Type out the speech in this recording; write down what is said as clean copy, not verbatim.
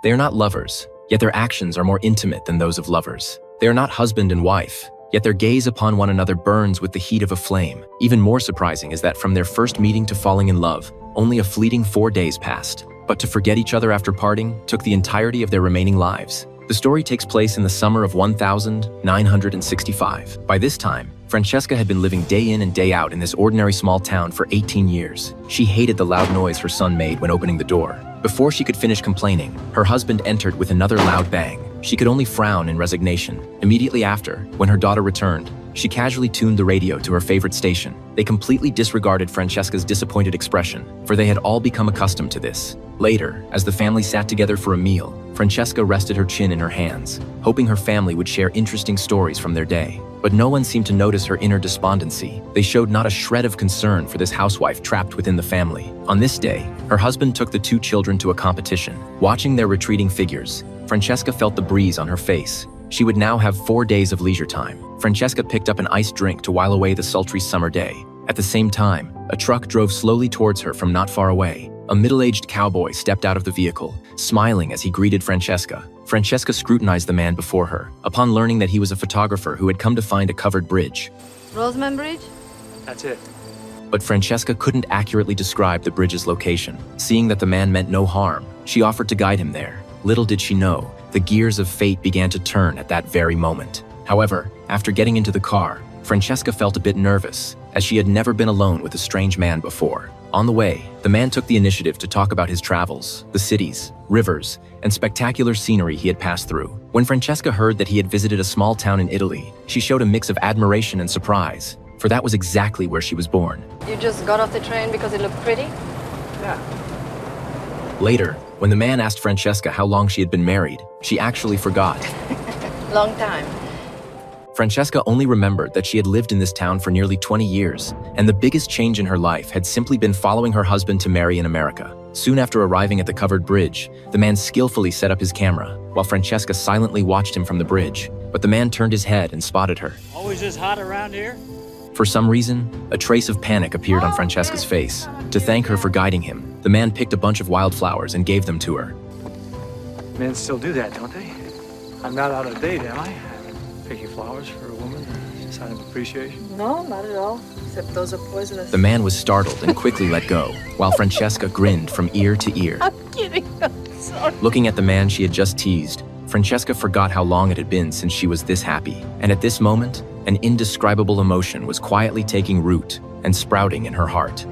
They are not lovers, yet their actions are more intimate than those of lovers. They are not husband and wife, yet their gaze upon one another burns with the heat of a flame. Even more surprising is that from their first meeting to falling in love, only a fleeting 4 days passed. But to forget each other after parting took the entirety of their remaining lives. The story takes place in the summer of 1965. By this time, Francesca had been living day in and day out in this ordinary small town for 18 years. She hated the loud noise her son made when opening the door. Before she could finish complaining, her husband entered with another loud bang. She could only frown in resignation. Immediately after, when her daughter returned, she casually tuned the radio to her favorite station. They completely disregarded Francesca's disappointed expression, for they had all become accustomed to this. Later, as the family sat together for a meal, Francesca rested her chin in her hands, hoping her family would share interesting stories from their day. But no one seemed to notice her inner despondency. They showed not a shred of concern for this housewife trapped within the family. On this day, her husband took the 2 children to a competition. Watching their retreating figures, Francesca felt the breeze on her face. She would now have 4 days of leisure time. Francesca picked up an iced drink to while away the sultry summer day. At the same time, a truck drove slowly towards her from not far away. A middle-aged cowboy stepped out of the vehicle, smiling as he greeted Francesca. Francesca scrutinized the man before her, upon learning that he was a photographer who had come to find a covered bridge. Roseman Bridge? That's it. But Francesca couldn't accurately describe the bridge's location. Seeing that the man meant no harm, she offered to guide him there. Little did she know, the gears of fate began to turn at that very moment. However, after getting into the car, Francesca felt a bit nervous, as she had never been alone with a strange man before. On the way, the man took the initiative to talk about his travels, the cities, rivers, and spectacular scenery he had passed through. When Francesca heard that he had visited a small town in Italy, she showed a mix of admiration and surprise, for that was exactly where she was born. You just got off the train because it looked pretty? Yeah. Later, when the man asked Francesca how long she had been married, she actually forgot. Long time. Francesca only remembered that she had lived in this town for nearly 20 years, and the biggest change in her life had simply been following her husband to marry in America. Soon after arriving at the covered bridge, the man skillfully set up his camera, while Francesca silently watched him from the bridge. But the man turned his head and spotted her. Always this hot around here? For some reason, a trace of panic appeared on Francesca's face. To thank her for guiding him, the man picked a bunch of wildflowers and gave them to her. Men still do that, don't they? I'm not out of date, am I? Picking flowers for a woman, a sign of appreciation. No, not at all. Except those are poisonous. The man was startled and quickly let go, while Francesca grinned from ear to ear. I'm kidding. I'm sorry. Looking at the man she had just teased, Francesca forgot how long it had been since she was this happy. And at this moment, an indescribable emotion was quietly taking root and sprouting in her heart.